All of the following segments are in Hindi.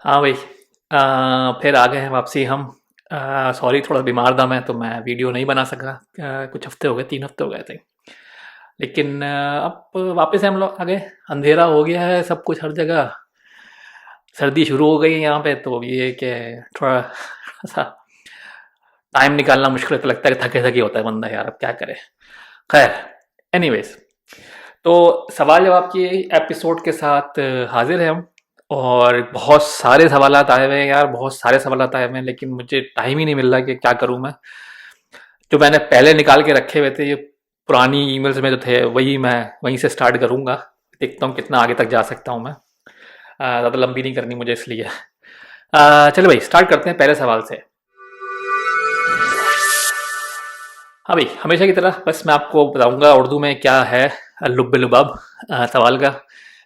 हाँ भाई। फिर आ गए हैं वापसी हम। सॉरी, थोड़ा बीमार था मैं, तो मैं वीडियो नहीं बना सका। कुछ हफ्ते हो गए, 3 हफ्ते हो गए थे। लेकिन अब वापस हम लोग आ गए। अंधेरा हो गया है सब कुछ हर जगह। सर्दी शुरू हो गई है यहाँ पे, तो अब ये है कि थोड़ा सा टाइम निकालना मुश्किल तो लगता है। थके थके होता है बंदा, यार अब क्या करे। खैर, एनीवेज, तो सवाल जवाब की एपिसोड के साथ हाजिर हैं हम। और बहुत सारे सवालात आए हुए हैं यार, बहुत सारे सवालात आए हुए हैं, लेकिन मुझे टाइम ही नहीं मिल रहा कि क्या करूं मैं। जो मैंने पहले निकाल के रखे हुए थे, ये पुरानी ईमेल्स में जो थे, वही मैं वहीं से स्टार्ट करूंगा। देखता हूँ कितना आगे तक जा सकता हूँ मैं। ज़्यादा लंबी नहीं करनी मुझे इसलिए। चलो भाई, स्टार्ट करते हैं पहले सवाल से। हाँ भाई, हमेशा की तरह बस मैं आपको बताऊंगा उर्दू में क्या है लुब्बे लुबाब सवाल का।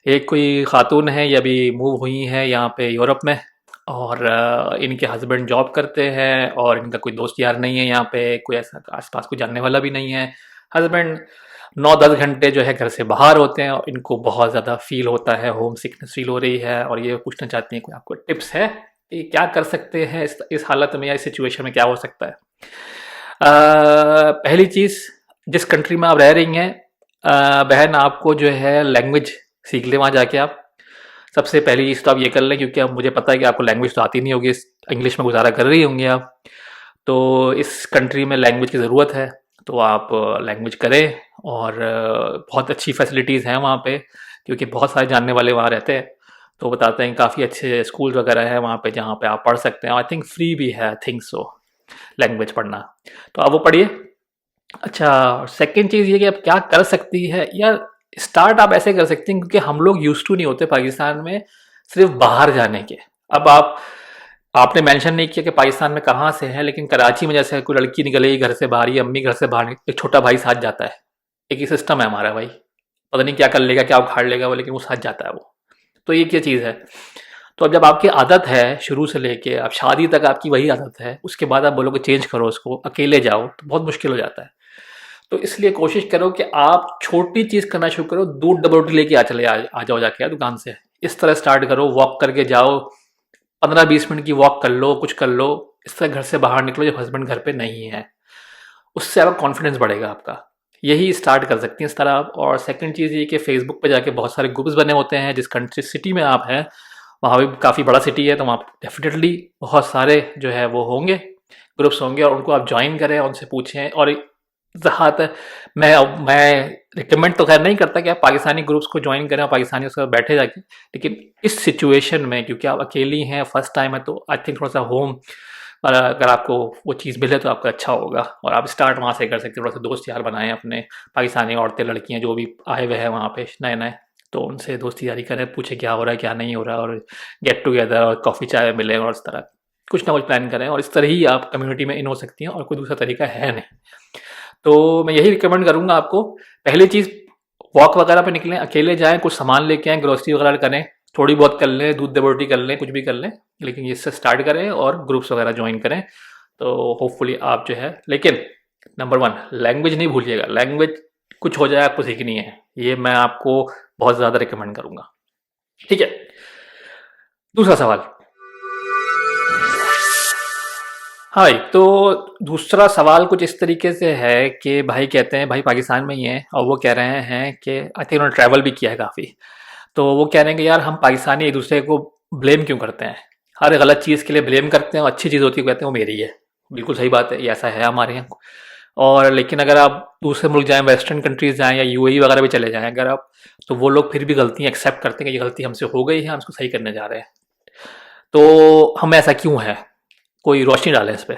एक कोई खातून है, ये अभी मूव हुई है यहाँ पे यूरोप में। और इनके हस्बैंड जॉब करते हैं, और इनका कोई दोस्त यार नहीं है यहाँ पे, कोई ऐसा आसपास कोई जानने वाला भी नहीं है। हस्बैंड 9-10 घंटे जो है घर से बाहर होते हैं, और इनको बहुत ज़्यादा फील होता है, होम सिकनेस फील हो रही है, और ये पूछना चाहती हैं कोई आपको टिप्स है कि क्या कर सकते हैं इस हालत में, या इस सिचुएशन में क्या हो सकता है। पहली चीज़, जिस कंट्री में आप रह रही हैं, बहन, आपको जो है लैंग्वेज सीख ले वहाँ जाके आप। सबसे पहली चीज़ तो आप ये कर लें, क्योंकि अब मुझे पता है कि आपको लैंग्वेज तो आती नहीं होगी, इंग्लिश में गुजारा कर रही होंगी आप। तो इस कंट्री में लैंग्वेज की ज़रूरत है, तो आप लैंग्वेज करें। और बहुत अच्छी फैसिलिटीज़ हैं वहाँ पे, क्योंकि बहुत सारे जानने वाले वहाँ रहते हैं। तो बताते हैं काफ़ी अच्छे स्कूल वगैरह हैं वहाँ पे, जहाँ पे आप पढ़ सकते हैं। आई थिंक फ्री भी है, आई थिंक सो, लैंग्वेज पढ़ना। तो आप वो पढ़िए। अच्छा, सेकंड चीज़ ये कि आप क्या कर सकती है यार। स्टार्ट आप ऐसे कर सकते हैं, क्योंकि हम लोग यूज टू नहीं होते पाकिस्तान में सिर्फ बाहर जाने के। अब आपने मेंशन नहीं किया कि पाकिस्तान में कहाँ से है, लेकिन कराची में जैसे कोई लड़की निकलेगी घर से बाहर, या अम्मी घर से बाहर, एक छोटा भाई साथ जाता है। एक ही सिस्टम है हमारा भाई। पता नहीं क्या कर लेगा, क्या उखाड़ लेगा वो, लेकिन वो साथ जाता है वो। तो ये क्या चीज़ है। तो अब जब आपकी आदत है शुरू से लेके अब शादी तक आपकी वही आदत है, उसके बाद आप बोलोगे चेंज करो उसको, अकेले जाओ, तो बहुत मुश्किल हो जाता है। तो इसलिए कोशिश करो कि आप छोटी चीज़ करना शुरू करो। दूध डबल रोटी लेके आ जाओ जाके यार दुकान से। इस तरह स्टार्ट करो, वॉक करके जाओ। 15-20 मिनट की वॉक कर लो, कुछ कर लो। इस तरह घर से बाहर निकलो जब हस्बैंड घर पे नहीं है। उससे आपका कॉन्फिडेंस बढ़ेगा आपका। यही स्टार्ट कर सकती हैं इस तरह आप। और सेकंड चीज़ ये कि फेसबुक पे जाके बहुत सारे ग्रुप्स बने होते हैं, जिस कंट्री सिटी में आप हैं वहाँ भी काफ़ी बड़ा सिटी है, तो वहाँ डेफिनेटली बहुत सारे जो है वो होंगे, ग्रुप्स होंगे, और उनको आप ज्वाइन करें, उनसे पूछें। और जहाँ तक मैं रिकमेंड तो खैर नहीं करता कि आप पाकिस्तानी ग्रुप्स को ज्वाइन करें और पाकिस्तानियों के साथ बैठे जाके। लेकिन इस सिचुएशन में, क्योंकि आप अकेली हैं, फर्स्ट टाइम है, तो आई थिंक थोड़ा सा होम, और अगर आपको वो चीज़ मिले तो आपका अच्छा होगा। और आप स्टार्ट वहाँ से कर सकते हैं। थोड़ा सा दोस्त यार बनाएं अपने, पाकिस्तानी औरतें, लड़कियाँ जो भी आए हुए हैं वहाँ पे नए नए, तो उनसे दोस्ती यारी करें, पूछे क्या हो रहा है क्या नहीं हो रहा है, और गेट टुगेदर और कॉफ़ी चाय मिलें, और इस तरह कुछ ना कुछ प्लान करें। और इस तरह ही आप कम्युनिटी में इन हो सकती हैं, और कोई दूसरा तरीका है नहीं। तो मैं यही रिकमेंड करूँगा आपको। पहली चीज़, वॉक वगैरह पे निकलें, अकेले जाएँ, कुछ सामान लेके आएँ, ग्रोसरी वगैरह करें, थोड़ी बहुत कर लें, दूध दबोटी कर लें, कुछ भी कर लें, लेकिन इससे स्टार्ट करें और ग्रुप्स वगैरह ज्वाइन करें। तो होपफुली आप जो है, लेकिन नंबर 1, लैंग्वेज नहीं भूलिएगा। लैंग्वेज कुछ हो जाए आपको सीखनी है, ये मैं आपको बहुत ज़्यादा रिकमेंड करूँगा। ठीक है, दूसरा सवाल। हाँ भाई, तो दूसरा सवाल कुछ इस तरीके से है कि भाई कहते हैं, भाई पाकिस्तान में ही हैं, और वो कह रहे हैं कि आई थिंक उन्होंने ट्रैवल भी किया है काफ़ी। तो वो कह रहे हैं कि यार हम पाकिस्तानी एक दूसरे को ब्लेम क्यों करते हैं, हर गलत चीज़ के लिए ब्लेम करते हैं, और अच्छी चीज़ होती है कहते हैं वो मेरी है। बिल्कुल सही बात है, ये ऐसा है हमारे यहाँ। और लेकिन अगर आप दूसरे मुल्क जाएँ, वेस्टर्न कंट्रीज़ जाएँ, या यूएई वगैरह भी चले जाएँ अगर आप, तो वो लोग फिर भी गलतियाँ एक्सेप्ट करते हैं कि ये गलती हमसे हो गई है, हम इसको सही करने जा रहे हैं। तो हम ऐसा क्यों है, कोई रोशनी डालें इस पे।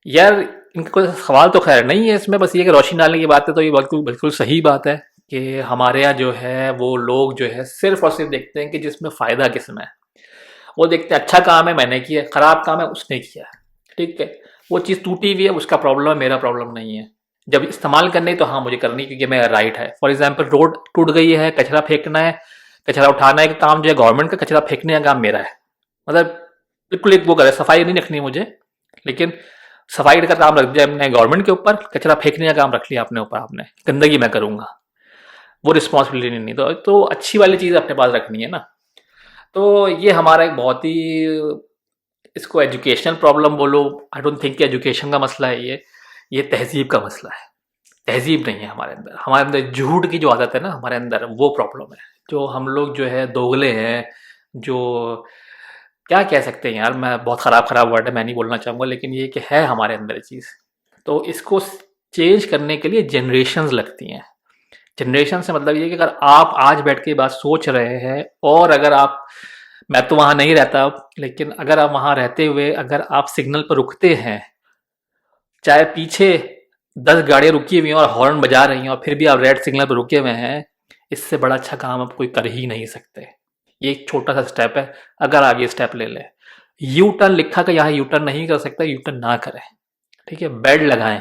यार, इनका कोई सवाल तो खैर नहीं है इसमें, बस ये कि रोशनी डालने की बात है, तो ये बिल्कुल बिल्कुल सही बात है कि हमारे यहाँ जो है वो लोग जो है सिर्फ और सिर्फ देखते हैं कि जिसमें फ़ायदा किसमें है। वो देखते हैं अच्छा काम है मैंने किया, ख़राब काम है उसने किया है। ठीक है, वो चीज़ टूटी हुई है, उसका प्रॉब्लम है, मेरा प्रॉब्लम नहीं है। जब इस्तेमाल करनी तो हाँ मुझे करनी, क्योंकि मेरा राइट है। फॉर एग्जाम्पल, रोड टूट गई है, कचरा फेंकना है, कचरा उठाना है का काम जो है गवर्नमेंट का, कचरा फेंकने का काम मेरा है। मतलब बिल्कुल एक वो करे, सफाई नहीं रखनी मुझे, लेकिन सफाई का काम रख दिया हमने गवर्नमेंट के ऊपर, कचरा फेंकने का काम रख लिया अपने ऊपर, आपने गंदगी मैं करूंगा, वो रिस्पॉन्सिबिलिटी नहीं। तो अच्छी वाली चीज़ अपने पास रखनी है ना। तो ये हमारा एक बहुत ही, इसको एजुकेशनल प्रॉब्लम बोलो, आई डोंट थिंक कि एजुकेशन का मसला है ये तहज़ीब का मसला है। तहज़ीब नहीं है हमारे अंदर झूठ की जो आदत है ना हमारे अंदर, वो प्रॉब्लम है। जो हम लोग जो है दोगले हैं, जो क्या कह सकते हैं यार, मैं बहुत ख़राब वर्ड है, मैं नहीं बोलना चाहूँगा, लेकिन ये कि है हमारे अंदर ये चीज़। तो इसको चेंज करने के लिए जनरेशंस लगती हैं। जनरेशन से मतलब ये कि अगर आप आज बैठ के ये बात सोच रहे हैं, और अगर आप, मैं तो वहाँ नहीं रहता, लेकिन अगर आप वहाँ रहते हुए अगर आप सिग्नल पर रुकते हैं, चाहे पीछे 10 गाड़ियाँ रुकी हुई हैं और हॉर्न बजा रही हैं और फिर भी आप रेड सिग्नल पर रुके हुए हैं, इससे बड़ा अच्छा काम आप कोई कर ही नहीं सकते। ये एक छोटा सा स्टेप है, अगर आप ये स्टेप ले लें। यू टर्न लिखा का यहाँ यू टर्न नहीं कर सकता, यू टर्न ना करें, ठीक है, बेड लगाएं।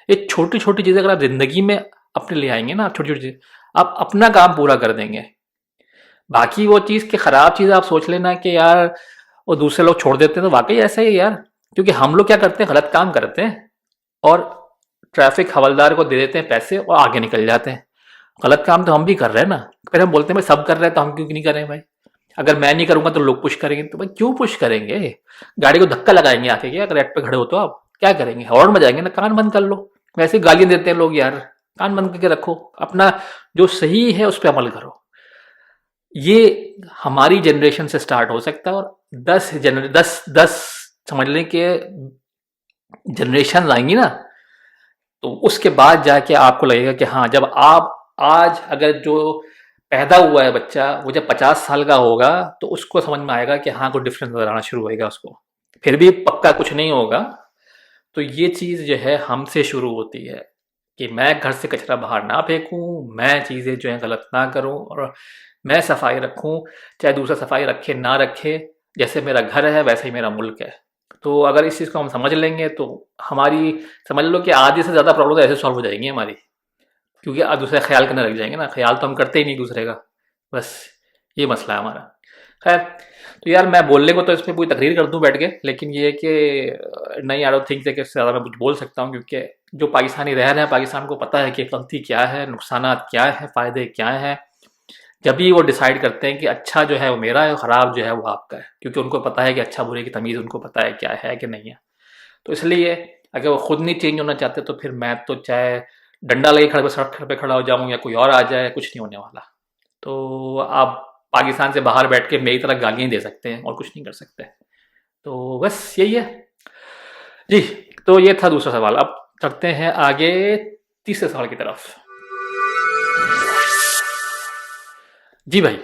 ये छोटी छोटी चीज़ें अगर आप ज़िंदगी में अपने ले आएंगे ना, आप छोटी छोटी चीज़, आप अपना काम पूरा कर देंगे। बाकी वो चीज़ की ख़राब चीज़ आप सोच लेना कि यार वो दूसरे लोग छोड़ देते हैं, तो वाकई ऐसा ही है यार। क्योंकि हम लोग क्या करते हैं, गलत काम करते हैं और ट्रैफिक हवलदार को दे देते हैं पैसे और आगे निकल जाते हैं। गलत काम तो हम भी कर रहे हैं ना, फिर हम बोलते हैं भाई सब कर रहे हैं तो हम क्यों नहीं करें भाई। अगर मैं नहीं करूंगा तो लोग पुश करेंगे, तो भाई क्यों पुश करेंगे? गाड़ी को धक्का लगाएंगे आके क्या, अगर रेड पे खड़े हो तो आप क्या करेंगे? हॉर्न बजाएंगे ना, कान बंद कर लो। वैसे ही गालियां देते हैं लोग यार, कान बंद करके रखो, अपना जो सही है उस पर अमल करो। ये हमारी जनरेशन से स्टार्ट हो सकता है, और 10 समझ लें कि जनरेशन आएंगी ना, तो उसके बाद जाके आपको लगेगा कि हाँ, जब आप आज अगर जो पैदा हुआ है बच्चा, वो जब 50 साल का होगा तो उसको समझ में आएगा कि हाँ, कोई डिफरेंस नजर आना शुरू होएगा उसको। फिर भी पक्का कुछ नहीं होगा। तो ये चीज़ जो है हमसे शुरू होती है कि मैं घर से कचरा बाहर ना फेंकूं, मैं चीज़ें जो है गलत ना करूं, और मैं सफाई रखूं, चाहे दूसरा सफाई रखे ना रखे। जैसे मेरा घर है वैसे ही मेरा मुल्क है। तो अगर इस चीज़ को हम समझ लेंगे तो हमारी, समझ लो कि आधी से ज़्यादा प्रॉब्लम ऐसे सॉल्व हो जाएंगी हमारी। क्योंकि आप दूसरा ख्याल करने लग जाएंगे ना, ख्याल तो हम करते ही नहीं दूसरे का। बस ये मसला है हमारा। खैर, तो यार मैं बोलने को तो इसमें पूरी तकरीर कर दूं बैठ के, लेकिन ये है कि नहीं, आई डोंट थिंक कि इससे ज़्यादा मैं कुछ बोल सकता हूँ, क्योंकि जो पाकिस्तानी रह रहे हैं, पाकिस्तान को पता है कि गलती क्या है, नुकसान क्या है, फ़ायदे क्या हैं। जब भी वो डिसाइड करते हैं कि अच्छा जो है वो मेरा है, ख़राब जो है वो आपका है, क्योंकि उनको पता है कि अच्छा बुरे की तमीज़ उनको पता है क्या है कि नहीं है। तो इसलिए अगर वो खुद नहीं चेंज होना चाहते तो फिर मैं तो चाहे डंडा लेके खड़े सड़क पे खड़ा हो जाऊं या कोई और आ जाए, कुछ नहीं होने वाला। तो आप पाकिस्तान से बाहर बैठ के मेरी तरह गालियां दे सकते हैं और कुछ नहीं कर सकते। तो बस यही है जी। तो ये था दूसरा सवाल। अब चलते हैं आगे तीसरे सवाल की तरफ। जी भाई,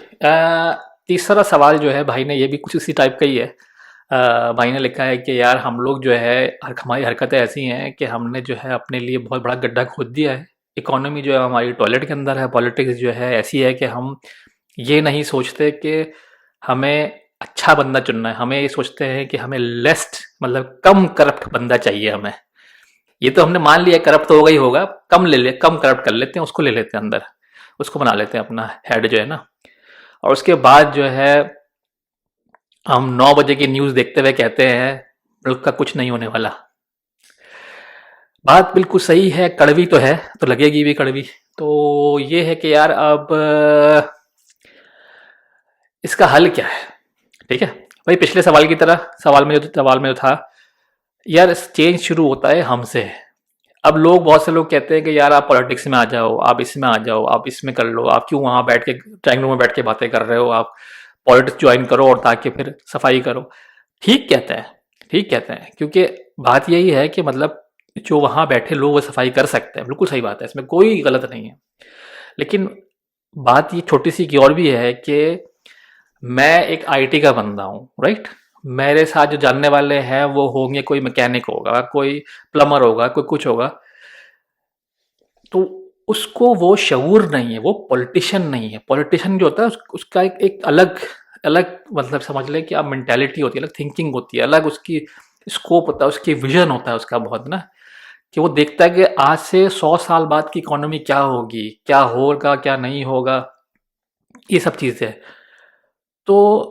तीसरा सवाल जो है भाई ने, ये भी कुछ इसी टाइप का ही है। भाई ने लिखा है कि यार हम लोग जो है, हमारी हरकतें ऐसी हैं कि हमने जो है अपने लिए बहुत बड़ा गड्ढा खोद दिया है। इकोनॉमी जो है हमारी टॉयलेट के अंदर है। पॉलिटिक्स जो है ऐसी है कि हम ये नहीं सोचते कि हमें अच्छा बंदा चुनना है, हमें ये सोचते हैं कि हमें लेस्ट, मतलब कम करप्ट बंदा चाहिए हमें। ये तो हमने मान लिया करप्ट तो होगा ही होगा, कम करप्ट कर लेते हैं, उसको ले लेते हैं अंदर, उसको बना लेते हैं अपना हेड जो है ना। और उसके बाद जो है हम 9 बजे की न्यूज़ देखते हुए कहते हैं मुल्क का कुछ नहीं होने वाला। बात बिल्कुल सही है, कड़वी तो है, तो लगेगी भी कड़वी। तो ये है कि यार अब इसका हल क्या है? ठीक है भाई, पिछले सवाल की तरह सवाल में जो था यार, चेंज शुरू होता है हमसे। अब लोग, बहुत से लोग कहते हैं कि यार आप पॉलिटिक्स में आ जाओ, आप इसमें आ जाओ, आप इसमें कर लो, आप क्यों वहाँ बैठ के ड्राइंग रूम में बैठ के बातें कर रहे हो, आप पॉलिटिक्स ज्वाइन करो और ताकि फिर सफाई करो। ठीक कहते हैं, ठीक कहते हैं, क्योंकि बात यही है कि मतलब जो वहाँ बैठे लोग वो सफाई कर सकते हैं, बिल्कुल सही बात है, इसमें कोई गलत नहीं है। लेकिन बात ये छोटी सी की और भी है कि मैं एक आईटी का बंदा हूँ, राइट? मेरे साथ जो जानने वाले हैं वो होंगे, कोई मैकेनिक होगा, कोई प्लम्बर होगा, कोई कुछ होगा। तो उसको वो शऊर नहीं है, वो पॉलिटिशियन नहीं है। पॉलिटिशियन जो होता है उसका एक अलग अलग, मतलब समझ लें कि अब मेंटालिटी होती है, अलग थिंकिंग होती है, अलग उसकी स्कोप होता है, उसकी विजन होता है उसका बहुत ना, कि वो देखता है कि आज से 100 साल बाद की इकोनॉमी क्या होगी, क्या होगा, क्या नहीं होगा, ये सब चीज़ें। तो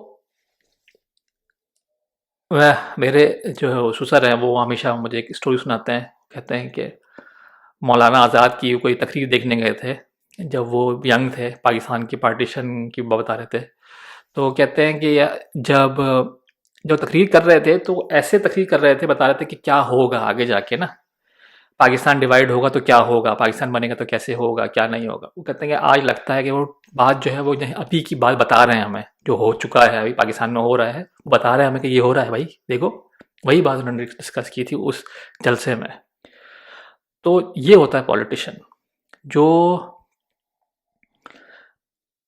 वह मेरे जो ससुर हैं वो हमेशा मुझे एक स्टोरी सुनाते हैं। कहते हैं कि मौलाना आज़ाद की कोई तकरीर देखने गए थे जब वो यंग थे, पाकिस्तान की पार्टीशन की बता रहे थे। तो कहते हैं कि जब जब तकरीर कर रहे थे तो ऐसे तकरीर कर रहे थे, बता रहे थे कि क्या होगा आगे जाके ना, पाकिस्तान डिवाइड होगा तो क्या होगा, पाकिस्तान बनेगा तो कैसे होगा, क्या नहीं होगा। वो कहते हैं कि आज लगता है कि वो बात जो है वो अभी की बात बता रहे हैं हमें, जो हो चुका है अभी पाकिस्तान में हो रहा है, वो बता रहे हैं हमें कि ये हो रहा है भाई, देखो। वही बात उन्होंने डिस्कस की थी उस जलसे में। तो ये होता है पॉलिटिशियन, जो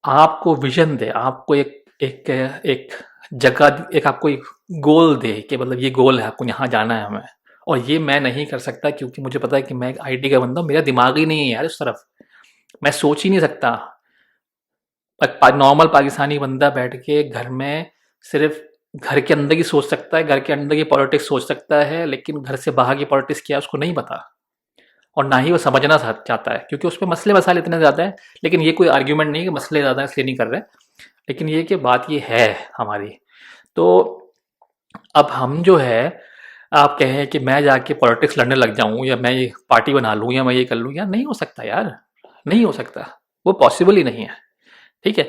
आपको विजन दे, आपको एक एक एक जगह, एक आपको एक गोल दे कि मतलब ये गोल है, आपको यहाँ जाना है हमें। और ये मैं नहीं कर सकता क्योंकि मुझे पता है कि मैं एक आईटी का बंदा हूँ, मेरा दिमाग ही नहीं है यार उस तरफ, मैं सोच ही नहीं सकता। नॉर्मल पाकिस्तानी बंदा बैठ के घर में सिर्फ घर के अंदर की सोच सकता है, घर के अंदर की पॉलिटिक्स सोच सकता है, लेकिन घर से बाहर की पॉलिटिक्स क्या है उसको नहीं पता, और ना ही वो समझना चाहता है, क्योंकि उस पर मसले मसाले इतने ज़्यादा हैं। लेकिन ये कोई आर्ग्यूमेंट नहीं है कि मसले ज़्यादा हैं इसलिए नहीं कर रहे, लेकिन ये कि बात ये है हमारी। तो अब हम जो है, आप कहें कि मैं जाके पॉलिटिक्स लड़ने लग जाऊं, या मैं ये पार्टी बना लूं, या मैं ये कर लूं, यार नहीं हो सकता यार, नहीं हो सकता, वो पॉसिबल ही नहीं है। ठीक है,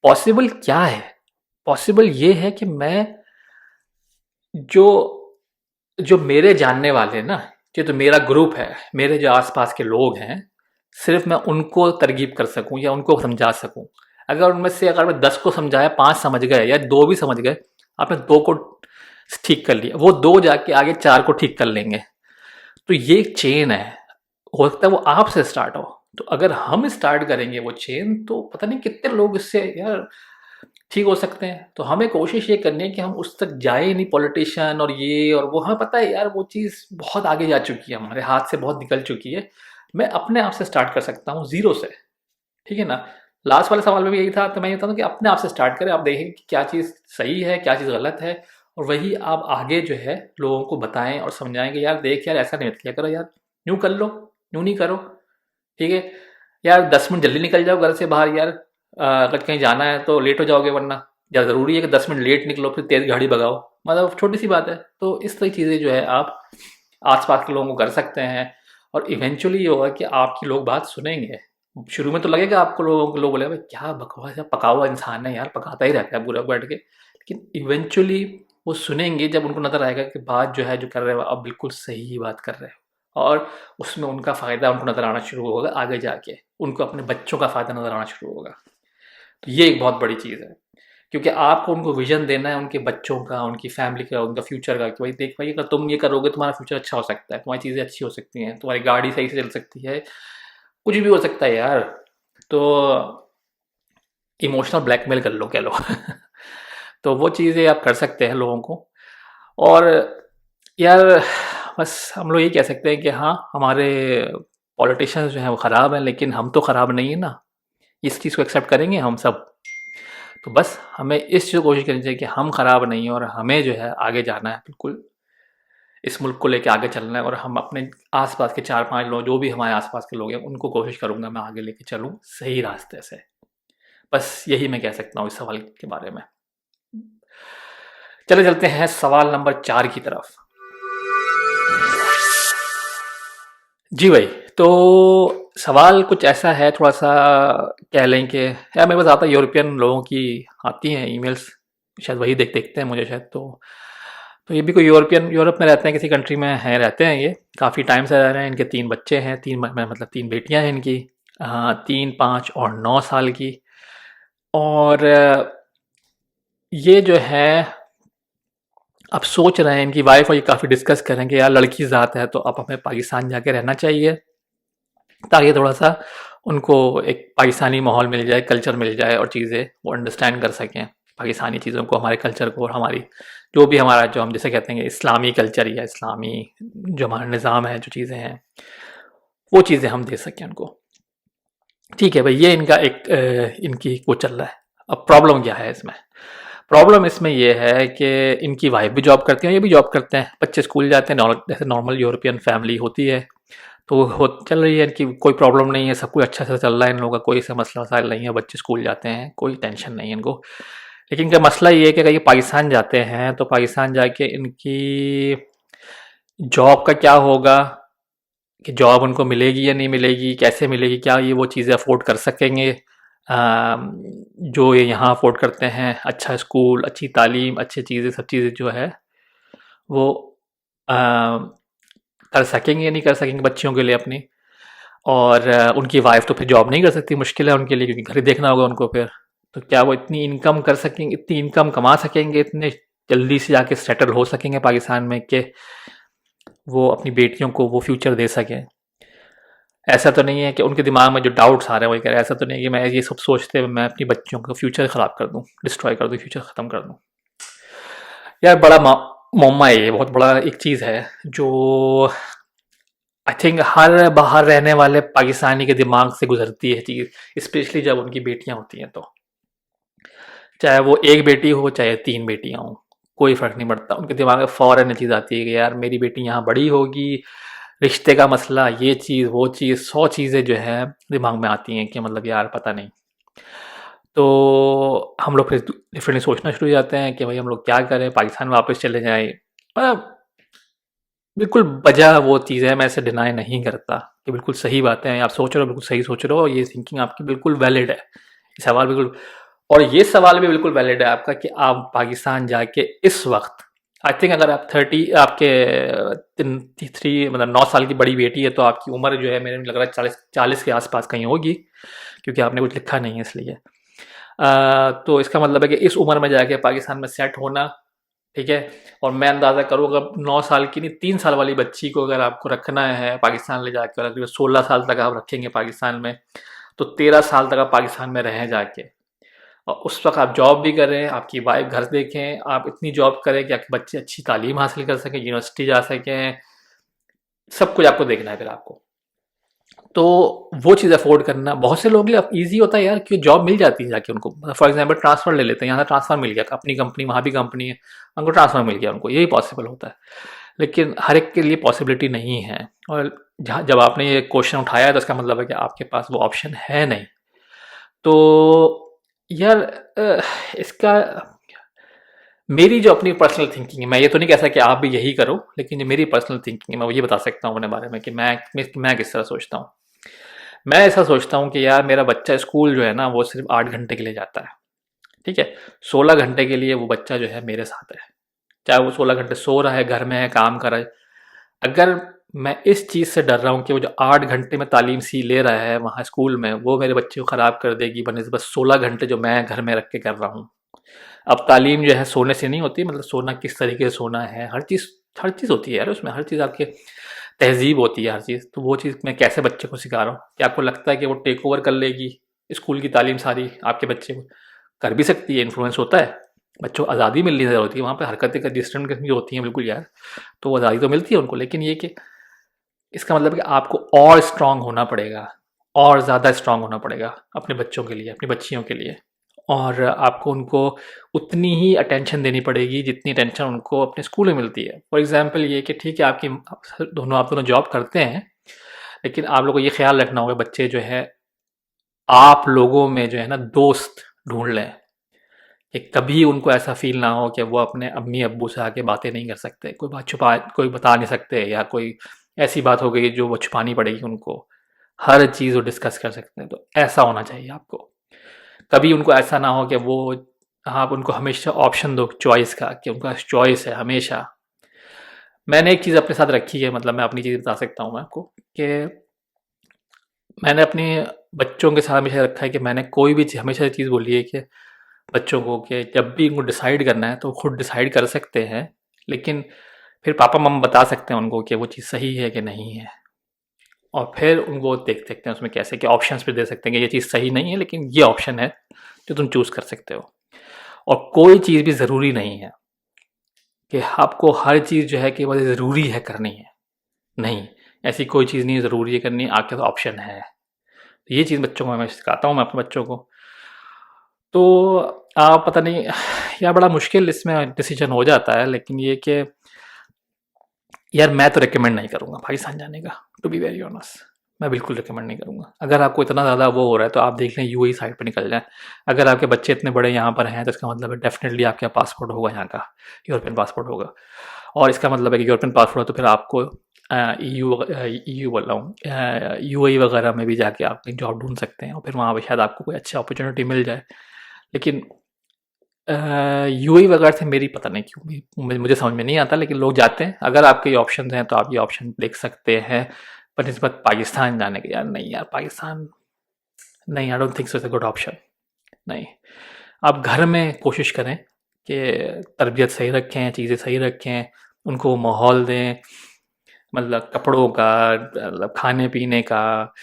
पॉसिबल क्या है? पॉसिबल ये है कि मैं जो जो मेरे जानने वाले ना, जो मेरा ग्रुप है, मेरे जो आसपास के लोग हैं, सिर्फ मैं उनको तरगीब कर सकूं या उनको समझा सकूं। अगर उनमें से अगर मैं 10 को समझाया, 5 समझ गए या 2 भी समझ गए, आपने 2 को ठीक कर लिया, वो 2 जाके आगे 4 को ठीक कर लेंगे। तो ये एक चेन है, हो सकता है वो आपसे स्टार्ट हो। तो अगर हम स्टार्ट करेंगे वो चेन, तो पता नहीं कितने लोग इससे यार ठीक हो सकते हैं। तो हमें कोशिश ये करनी है कि हम उस तक जाए नहीं, पॉलिटिशियन और ये और वो, हमें पता है यार वो चीज़ बहुत आगे जा चुकी है, हमारे हाथ से बहुत निकल चुकी है। मैं अपने आप से स्टार्ट कर सकता हूँ ज़ीरो से, ठीक है ना। लास्ट वाले सवाल में भी यही था, तो मैं ये बताऊँ कि अपने आप से स्टार्ट करें, आप देखें कि क्या चीज़ सही है, क्या चीज़ गलत है, और वही आप आगे जो है लोगों को बताएं और समझाएं कि यार देख यार ऐसा नहीं किया करो यार, यूँ कर लो, यूँ नहीं करो, ठीक है। यार 10 मिनट जल्दी निकल जाओ घर से बाहर यार, अगर कहीं जाना है तो लेट हो जाओगे, वरना या ज़रूरी है कि 10 मिनट लेट निकलो फिर तेज़ गाड़ी भगाओ, मतलब छोटी सी बात है। तो इस तरह की चीज़ें जो है आप आसपास के लोगों को कर सकते हैं, और इवेंचुअली ये होगा कि आपकी लोग बात सुनेंगे। शुरू में तो लगेगा आपको, लोग बोलेगा भाई क्या बकवास है, पका हुआ इंसान है यार, पकाता ही रहता है पूरा बैठ के, लेकिन इवेंचुअली वो सुनेंगे जब उनको नज़र आएगा कि बात जो है जो कर रहे हो आप बिल्कुल सही ही बात कर रहे हो, और उसमें उनका फ़ायदा उनको नज़र आना शुरू होगा, आगे जाके उनको अपने बच्चों का फ़ायदा नज़र आना शुरू होगा। तो ये एक बहुत बड़ी चीज़ है, क्योंकि आपको उनको विजन देना है उनके बच्चों का, उनकी फैमिली का, उनका फ्यूचर का, कि भाई देख भाई अगर तुम ये करोगे तुम्हारा फ्यूचर अच्छा हो सकता है, तुम्हारी चीज़ें अच्छी हो सकती हैं, तुम्हारी गाड़ी सही से चल सकती है, कुछ भी हो सकता है यार। तो इमोशनल ब्लैकमेल कर लो, कह लो तो वो चीज़ें आप कर सकते हैं लोगों को। और यार बस हम लोग यही कह सकते हैं कि हाँ, हमारे पॉलिटिशियंस जो हैं वो ख़राब हैं, लेकिन हम तो ख़राब नहीं है ना, इस चीज़ को एक्सेप्ट करेंगे हम सब। तो बस हमें इस चीज़ को कोशिश करनी चाहिए कि हम ख़राब नहीं हैं, और हमें जो है आगे जाना है, बिल्कुल इस मुल्क को लेके आगे चलना है, और हम अपने आसपास के 4-5 लोग, जो भी हमारे आसपास के लोग हैं, उनको कोशिश करूँगा मैं आगे लेके चलूँ सही रास्ते से। बस यही मैं कह सकता हूँ इस सवाल के बारे में। चले चलते हैं सवाल नंबर 4 की तरफ। जी भाई, तो सवाल कुछ ऐसा है, थोड़ा-सा कह लें कि यार मेरे पास ज़्यादा यूरोपियन लोगों की आती हैं ईमेल्स, शायद वही देखते हैं मुझे शायद। तो ये भी कोई यूरोप में रहते हैं, किसी कंट्री में हैं, रहते हैं ये, काफ़ी टाइम से रह रहे हैं। इनके 3 बच्चे हैं, 3 मतलब 3 बेटियाँ हैं इनकी, 3, 5 और 9 साल की। और ये जो है अब सोच रहे हैं, इनकी वाइफ़ और ये काफ़ी डिस्कस कर रहे हैं कि यार लड़की ज़ात है तो अब हमें पाकिस्तान जाके रहना चाहिए, ताकि थोड़ा-सा उनको एक पाकिस्तानी माहौल मिल जाए, कल्चर मिल जाए, और चीज़ें वो अंडरस्टैंड कर सकें, पाकिस्तानी चीज़ों को, हमारे कल्चर को, और हमारी जो भी हमारा, जो हम जैसे कहते हैं कि इस्लामी कल्चर या इस्लामी जो हमारा निज़ाम है, जो चीज़ें हैं, वो चीज़ें हम दे सकें उनको। ठीक है भाई, ये इनका एक इनकी वो चल रहा है। अब प्रॉब्लम क्या है इसमें? प्रॉब्लम इसमें ये है कि इनकी वाइफ भी जॉब करती हैं, ये भी जॉब करते हैं, बच्चे स्कूल जाते हैं, जैसे नॉर्मल यूरोपियन फैमिली होती है। तो हो चल रही है इनकी, कोई प्रॉब्लम नहीं है, सब कुछ अच्छा से चल रहा है इन लोगों का, कोई सा मसला वसाइल नहीं है, बच्चे स्कूल जाते हैं, कोई टेंशन नहीं है इनको। लेकिन इनका मसला ये है कि अगर ये पाकिस्तान जाते हैं तो पाकिस्तान जाके इनकी जॉब का क्या होगा, कि जॉब उनको मिलेगी या नहीं मिलेगी, कैसे मिलेगी, क्या ये वो चीज़ें अफोर्ड कर सकेंगे, जो ये यहाँ अफोर्ड करते हैं अच्छा स्कूल, अच्छी तालीम, अच्छी चीज़ें, सब चीज़ें जो है वो अ, कर सकेंगे, नहीं कर सकेंगे बच्चियों के लिए अपनी। और उनकी वाइफ तो फिर जॉब नहीं कर सकती, मुश्किल है उनके लिए, क्योंकि घर ही देखना होगा उनको फिर। तो क्या वो इतनी इनकम कर सकेंगे, इतनी इनकम कमा सकेंगे, इतने जल्दी से जाके सेटल हो सकेंगे पाकिस्तान में कि वो अपनी बेटियों को वो फ्यूचर दे सकें? ऐसा तो नहीं है कि उनके दिमाग में जो डाउट्स आ रहे हैं वही कह रहे हैं, ऐसा तो नहीं है कि मैं ये सब सोचते हुए मैं अपनी बच्चियों का फ्यूचर ख़राब कर दूँ, डिस्ट्रॉय कर दूँ, फ्यूचर ख़त्म कर दूँ। यार बड़ा मुअम्मा है ये, बहुत बड़ा एक चीज़ है जो आई थिंक हर बाहर रहने वाले पाकिस्तानी के दिमाग से गुजरती है चीज़, स्पेशली जब उनकी बेटियां होती हैं तो। चाहे वो एक बेटी हो चाहे तीन बेटियां हों, कोई फ़र्क नहीं पड़ता, उनके दिमाग में फ़ौरन ये चीज़ आती है कि यार मेरी बेटी यहाँ बड़ी होगी, रिश्ते का मसला, ये चीज़ वो चीज़, 100 चीज़ें जो है दिमाग में आती हैं कि मतलब यार पता नहीं। तो हम लोग फिर डिफरेंटली सोचना शुरू हो जाते हैं कि भाई हम लोग क्या करें, पाकिस्तान वापस चले जाएं। बिल्कुल वजह वो चीज़ है, मैं इसे डिनाई नहीं करता कि बिल्कुल सही बातें हैं, आप सोच रहे हो बिल्कुल सही सोच रहे हो, और ये थिंकिंग आपकी बिल्कुल वैलिड है। ये सवाल बिल्कुल, और ये सवाल भी बिल्कुल वैलिड है आपका कि आप पाकिस्तान जाके इस वक्त, आई थिंक अगर आप 30 आपके 3 मतलब 9 साल की बड़ी बेटी है तो आपकी उम्र जो है मेरे को लग रहा है 40 के आसपास कहीं होगी, क्योंकि आपने कुछ लिखा नहीं है इसलिए। तो इसका मतलब है कि इस उम्र में जाके पाकिस्तान में सेट होना, ठीक है। और मैं अंदाज़ा करूँ अगर 9 साल की नहीं 3 साल वाली बच्ची को अगर आपको रखना है पाकिस्तान ले जाकर, अगर 16 साल तक आप रखेंगे पाकिस्तान में, तो 13 साल तक आप पाकिस्तान में रहें जाके, और उस वक्त आप जॉब भी करें, आपकी वाइफ घर देखें, आप इतनी जॉब करें कि आपके बच्चे अच्छी तालीम हासिल कर सकें, यूनिवर्सिटी जा सकें, सब कुछ आपको देखना है फिर आपको। तो वो चीज़ अफोर्ड करना बहुत से लोगों के लिए ईजी होता है यार, कि जॉब मिल जाती है जाके उनको, फॉर एग्जांपल ट्रांसफ़र ले लेते हैं, यहाँ से ट्रांसफ़र मिल गया, अपनी कंपनी वहाँ भी कंपनी है, उनको ट्रांसफ़र मिल गया, उनको यही पॉसिबल होता है। लेकिन हर एक के लिए पॉसिबिलिटी नहीं है, और जहाँ जब आपने ये क्वेश्चन उठाया तो इसका मतलब है कि आपके पास वो ऑप्शन है नहीं। तो यार इसका मेरी जो अपनी पर्सनल थिंकिंग है, मैं ये तो नहीं कह सकता कि आप भी यही करो, लेकिन जो मेरी पर्सनल थिंकिंग है मैं वो ये बता सकता हूँ अपने बारे में कि मैं किस तरह सोचता हूँ। मैं ऐसा सोचता हूँ कि यार मेरा बच्चा स्कूल जो है ना वो सिर्फ 8 घंटे के लिए जाता है, ठीक है। 16 घंटे के लिए वो बच्चा जो है मेरे साथ है, चाहे वो 16 घंटे सो रहा है, घर में है, काम कर रहा है। अगर मैं इस चीज़ से डर रहा हूँ कि वो जो 8 घंटे में तालीम सी ले रहा है वहाँ स्कूल में, वो मेरे बच्चे को ख़राब कर देगी बनस्बत 16 घंटे जो मैं घर में रख के कर रहा हूँ। अब तालीम जो है सोने से नहीं होती, मतलब सोना किस तरीके से सोना है, हर चीज़ होती है यार उसमें, हर चीज़ आपके तहज़ीब होती है हर चीज़। तो वो चीज़ मैं कैसे बच्चे को सिखा रहा हूँ? क्या आपको लगता है कि वो टेक ओवर कर लेगी स्कूल की तालीम सारी आपके बच्चे को? कर भी सकती है, इन्फ्लुएंस होता है। बच्चों को आज़ादी मिलनी ज़रूरी होती है, वहाँ पे हरकतें का डिस्टेंट किस्म की होती हैं बिल्कुल यार, तो वो आज़ादी तो मिलती है उनको, लेकिन ये कि इसका मतलब है कि आपको और स्ट्रांग होना पड़ेगा, और ज़्यादा स्ट्रांग होना पड़ेगा अपने बच्चों के लिए, अपनी बच्चियों के लिए। और आपको उनको उतनी ही अटेंशन देनी पड़ेगी जितनी अटेंशन उनको अपने स्कूल में मिलती है। फॉर एग्जांपल ये कि ठीक है आप दोनों जॉब करते हैं, लेकिन आप लोगों को ये ख्याल रखना होगा बच्चे जो है आप लोगों में जो है ना दोस्त ढूंढ लें, कि कभी उनको ऐसा फील ना हो कि वो अपने अम्मी अब्बू से आके बातें नहीं कर सकते, कोई बात छुपा कोई बता नहीं सकते, या कोई ऐसी बात हो गई जो वो छुपानी पड़ेगी उनको, हर चीज़ वो डिस्कस कर सकते हैं। तो ऐसा होना चाहिए आपको, कभी उनको ऐसा ना हो कि वो, आप उनको हमेशा ऑप्शन दो चॉइस का, कि उनका चॉइस है हमेशा। मैंने एक चीज़ अपने साथ रखी है, मतलब मैं अपनी चीज़ बता सकता हूँ मैं आपको, कि मैंने अपने बच्चों के साथ हमेशा रखा है कि मैंने कोई भी चीज़ हमेशा ये चीज़ बोली है कि बच्चों को, कि जब भी उनको डिसाइड करना है तो खुद डिसाइड कर सकते हैं, लेकिन फिर पापा मम्मा बता सकते हैं उनको कि वो चीज़ सही है कि नहीं है, और फिर उनको देख सकते हैं उसमें कैसे कि ऑप्शंस भी दे सकते हैं कि ये चीज़ सही नहीं है लेकिन ये ऑप्शन है जो तुम चूज़ कर सकते हो। और कोई चीज़ भी ज़रूरी नहीं है कि आपको हर चीज़ जो है कि वो ज़रूरी है करनी है, नहीं, ऐसी कोई चीज़ नहीं है ज़रूरी है करनी, आपके पास ऑप्शन है। ये चीज़ बच्चों को मैं सिखाता हूँ, मैं अपने बच्चों को। तो आप पता नहीं, यार बड़ा मुश्किल इसमें डिसीजन हो जाता है, लेकिन ये कि यार मैं तो रिकमेंड नहीं करूँगा पाकिस्तान जाने का, टू बी वेरी ऑनेस्ट। मैं बिल्कुल रिकमेंड नहीं करूँगा। अगर आपको इतना ज़्यादा वो हो रहा है तो आप देख लें यूएई साइड पे निकल जाएँ। अगर आपके बच्चे इतने बड़े यहाँ पर हैं तो इसका मतलब है डेफ़िनेटली आपके पास पासपोर्ट होगा यहाँ का, यूरोपियन पासपोर्ट होगा। और इसका मतलब है कि यूरोपियन पासपोर्ट है तो फिर आपको EU बोल रहा हूँ, UAE वगैरह में भी जाके आप कहीं जॉब ढूँढ सकते हैं और फिर वहाँ पे शायद आपको कोई अच्छी अपॉर्च्युनिटी मिल जाए। लेकिन यूएई वगैरह से मेरी पता नहीं क्यों मुझे समझ में नहीं आता, लेकिन लोग जाते हैं। अगर आपके ये ऑप्शन हैं तो आप ये ऑप्शन देख सकते हैं। बनिस्बत पाकिस्तान जाने के, यार नहीं यार, पाकिस्तान नहीं, I don't think so it's a good option. नहीं, आप घर में कोशिश करें कि तरबियत सही रखें, चीज़ें सही रखें, उनको माहौल दें, मतलब कपड़ों का, मतलब खाने पीने का,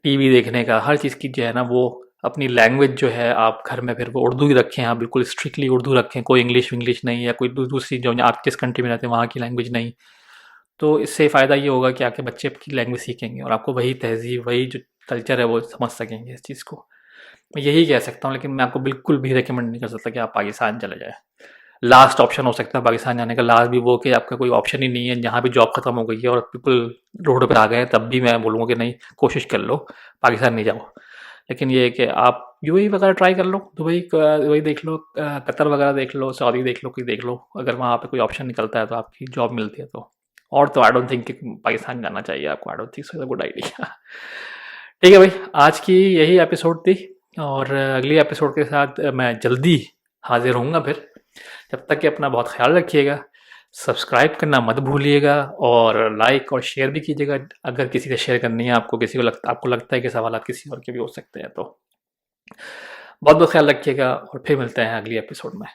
टीवी देखने का, हर चीज़ की जो है ना वो अपनी लैंग्वेज जो है आप घर में फिर वो उर्दू ही रखें। आप बिल्कुल स्ट्रिक्टली उर्दू रखें, कोई इंग्लिश विंग्लिश नहीं, या कोई दूसरी जो आप जिस कंट्री में रहते हैं वहाँ की लैंग्वेज नहीं। तो इससे फ़ायदा ये होगा कि आपके बच्चे आपकी लैंग्वेज सीखेंगे और आपको वही तहज़ीब, वही जो कल्चर है वो समझ सकेंगे इस चीज़ को। मैं यही कह सकता हूँ, लेकिन मैं आपको बिल्कुल भी रिकमेंड नहीं कर सकता कि आप पाकिस्तान चले जाएँ। लास्ट ऑप्शन हो सकता है पाकिस्तान जाने का, लास्ट भी वो कि आपका कोई ऑप्शन ही नहीं है, जहाँ भी जॉब खत्म हो गई है और बिल्कुल रोड पे आ गए हैं, तब भी मैं बोलूँगा कि नहीं, कोशिश कर लो, पाकिस्तान नहीं जाओ। लेकिन ये है कि आप यूएई वगैरह ट्राई कर लो, दुबई देख लो, कतर वगैरह देख लो, सऊदी देख लो, कोई देख लो। अगर वहाँ पे कोई ऑप्शन निकलता है तो आपकी जॉब मिलती है तो। और तो आई डोंट थिंक कि पाकिस्तान जाना चाहिए आपको, I don't think so it's a good idea. ठीक है भाई, आज की यही एपिसोड थी और अगली एपिसोड के साथ मैं जल्दी हाजिर होऊंगा फिर। जब तक कि अपना बहुत ख्याल रखिएगा, सब्सक्राइब करना मत भूलिएगा और लाइक और शेयर भी कीजिएगा अगर किसी से शेयर करनी है आपको, किसी को आपको लगता है कि सवाल किसी और के भी हो सकते हैं तो। बहुत बहुत ख्याल रखिएगा और फिर मिलते हैं अगली एपिसोड में।